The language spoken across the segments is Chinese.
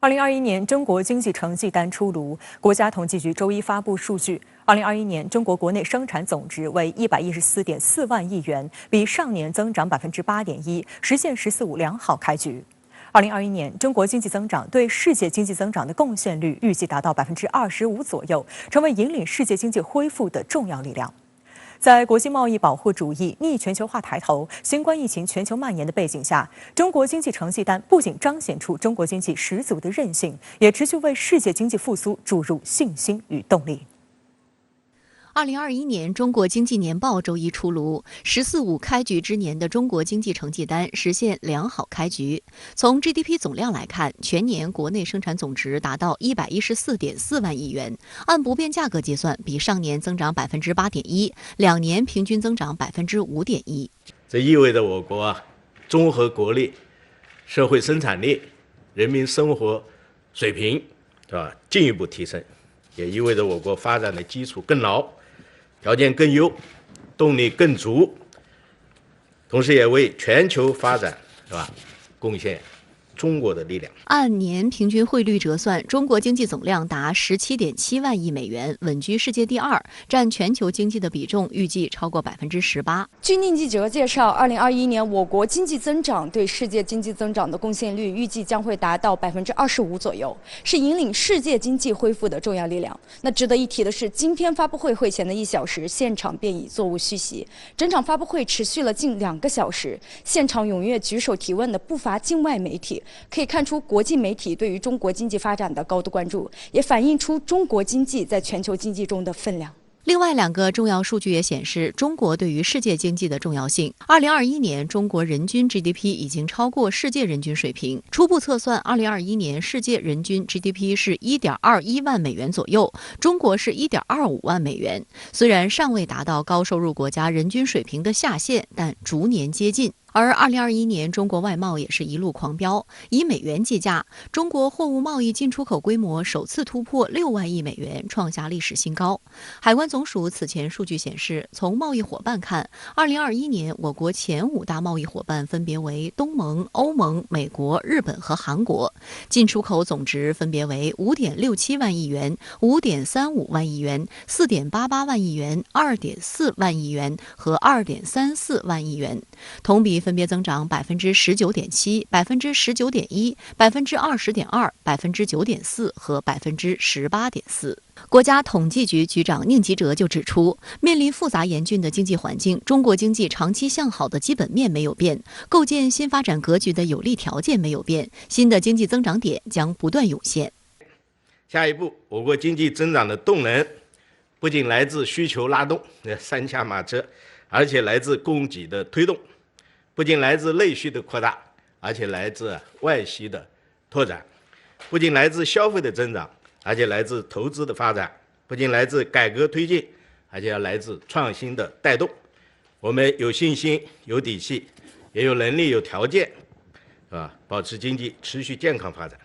2021年中国经济成绩单出炉，国家统计局周一发布数据。2021年中国国内生产总值为114.4万亿元，比上年增长8.1%，实现“十四五”良好开局。2021年中国经济增长对世界经济增长的贡献率预计达到25%左右，成为引领世界经济恢复的重要力量。在国际贸易保护主义、逆全球化抬头、新冠疫情全球蔓延的背景下，中国经济成绩单不仅彰显出中国经济十足的韧性，也持续为世界经济复苏注入信心与动力。2021年中国经济年报周一出炉，“十四五”开局之年的中国经济成绩单实现良好开局。从 GDP 总量来看，全年国内生产总值达到114.4万亿元，按不变价格计算，比上年增长8.1%，两年平均增长5.1%。这意味着我国综合国力、社会生产力、人民生活水平进一步提升，也意味着我国发展的基础更牢。条件更优，动力更足，同时也为全球发展贡献中国的力量。按年平均汇率折算，中国经济总量达17.7万亿美元，稳居世界第2，占全球经济的比重预计超过18%。据宁记者介绍，2021年我国经济增长对世界经济增长的贡献率预计将会达到25%左右，是引领世界经济恢复的重要力量。那值得一提的是，今天发布会会前的1小时，现场便已座无虚席，整场发布会持续了近2个小时，现场踊跃举手提问的不乏境外媒体。可以看出国际媒体对于中国经济发展的高度关注，也反映出中国经济在全球经济中的分量。另外2个重要数据也显示中国对于世界经济的重要性。2021年，中国人均 GDP 已经超过世界人均水平。初步测算，2021年世界人均 GDP 是1.21万美元左右，中国是1.25万美元。虽然尚未达到高收入国家人均水平的下限，但逐年接近。而2021年，中国外贸也是一路狂飙。以美元计价，中国货物贸易进出口规模首次突破6万亿美元，创下历史新高。海关总署此前数据显示，从贸易伙伴看，2021年我国前5大贸易伙伴分别为东盟、欧盟、美国、日本和韩国，进出口总值分别为5.67万亿元、5.35万亿元、4.88万亿元、2.4万亿元和2.34万亿元，同比分别增长19.7%、19.1%、20.2%、9.4%和18.4%。国家统计局局长宁吉喆就指出，面临复杂严峻的经济环境，中国经济长期向好的基本面没有变，构建新发展格局的有利条件没有变，新的经济增长点将不断涌现。下一步，我国经济增长的动能不仅来自需求拉动3驾马车，而且来自供给的推动。不仅来自内需的扩大，而且来自外需的拓展；不仅来自消费的增长，而且来自投资的发展；不仅来自改革推进，而且要来自创新的带动。我们有信心、有底气，也有能力、有条件，保持经济持续健康发展。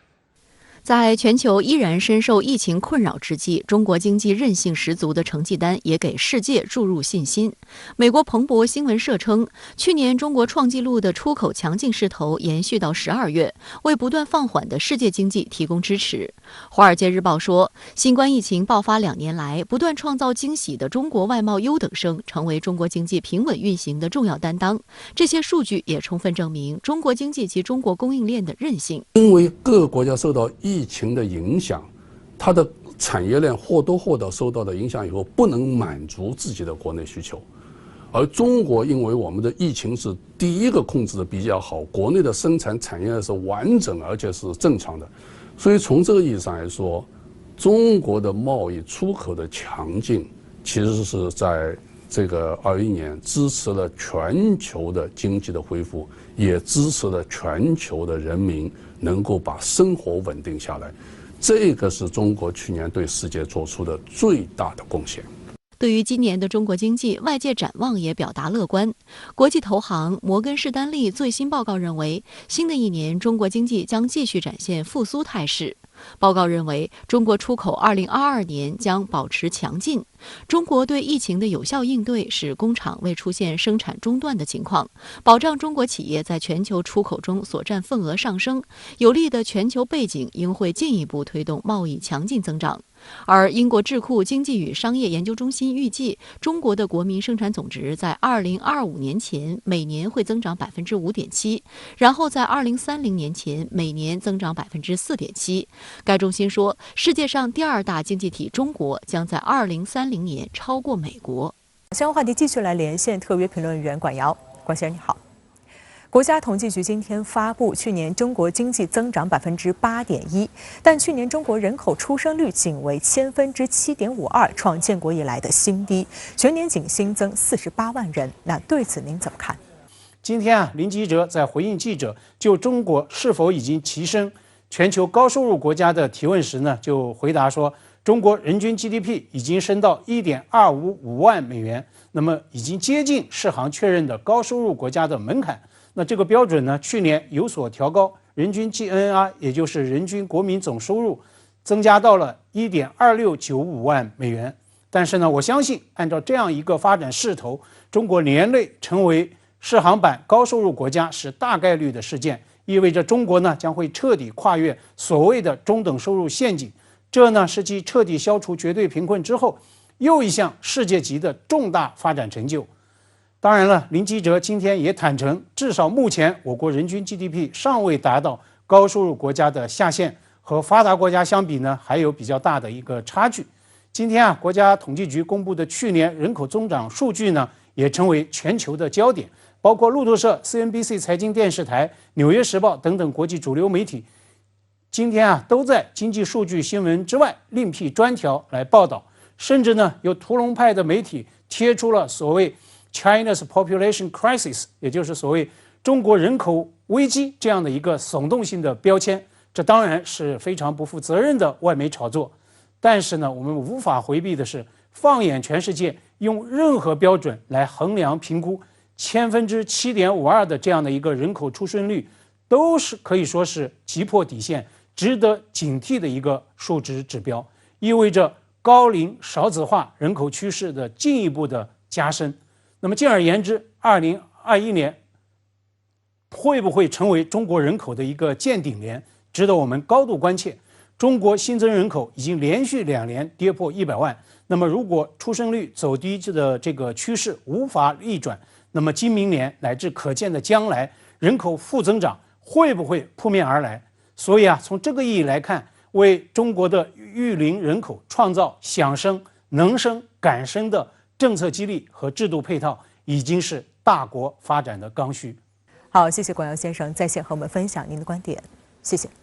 在全球依然深受疫情困扰之际，中国经济韧性十足的成绩单也给世界注入信心。美国彭博新闻社称，去年中国创纪录的出口强劲势头延续到12月，为不断放缓的世界经济提供支持。华尔街日报说，新冠疫情爆发2年来，不断创造惊喜的中国外贸优等生成为中国经济平稳运行的重要担当。这些数据也充分证明中国经济及中国供应链的韧性。因为各个国家受到疫情的影响，它的产业链或多或少受到的影响以后，不能满足自己的国内需求。而中国因为我们的疫情是第一个控制的比较好，国内的生产产业是完整而且是正常的，所以从这个意义上来说，中国的贸易出口的强劲，其实是在这个21年支持了全球的经济的恢复，也支持了全球的人民能够把生活稳定下来，这个是中国去年对世界做出的最大的贡献。对于今年的中国经济，外界展望也表达乐观。国际投行摩根士丹利最新报告认为，新的一年中国经济将继续展现复苏态势。报告认为，中国出口2022年将保持强劲，中国对疫情的有效应对，使工厂未出现生产中断的情况，保障中国企业在全球出口中所占份额上升，有利的全球背景应会进一步推动贸易强劲增长。而英国智库经济与商业研究中心预计，中国的国民生产总值在2025年前每年会增长5.7%，然后在2030年前每年增长4.7%。该中心说，世界上第二大经济体中国将在2030年超过美国。相关话题继续来连线特约评论员管瑶，管先生你好。国家统计局今天发布，去年中国经济增长8.1%，但去年中国人口出生率仅为7.52%，创建国以来的新低，全年仅新增48万人。那对此您怎么看？今天林吉喆在回应记者就中国是否已经跻身全球高收入国家的提问时呢，就回答说，中国人均 GDP 已经升到1.255万美元，那么已经接近世行确认的高收入国家的门槛。那这个标准呢，去年有所调高，人均 GNR 也就是人均国民总收入增加到了1.2695万美元。但是呢，我相信按照这样一个发展势头，中国年内成为世行版高收入国家是大概率的事件，意味着中国呢将会彻底跨越所谓的中等收入陷阱。这呢是继彻底消除绝对贫困之后，又一项世界级的重大发展成就。当然了，林吉喆今天也坦诚，至少目前我国人均 GDP 尚未达到高收入国家的下限，和发达国家相比呢，还有比较大的一个差距。今天国家统计局公布的去年人口增长数据呢，也成为全球的焦点，包括路透社、CNBC 财经电视台、纽约时报等等国际主流媒体，今天都在经济数据新闻之外另辟专条来报道，甚至呢有屠龙派的媒体贴出了所谓China's population crisis， 也就是所谓中国人口危机这样的一个耸动性的标签，这当然是非常不负责任的外媒炒作。但是呢，我们无法回避的是，放眼全世界，用任何标准来衡量评估7.52%的这样的一个人口出生率，都是可以说是击破底线，值得警惕的一个数值指标，意味着高龄少子化人口趋势的进一步的加深。那么进而言之，2021年会不会成为中国人口的一个见顶年，值得我们高度关切。中国新增人口已经连续2年跌破100万，那么如果出生率走低的这个趋势无法逆转，那么今明年乃至可见的将来，人口负增长会不会扑面而来？所以从这个意义来看，为中国的育龄人口创造想生、能生、敢生的政策激励和制度配套，已经是大国发展的刚需。好，谢谢管尧先生在线和我们分享您的观点，谢谢。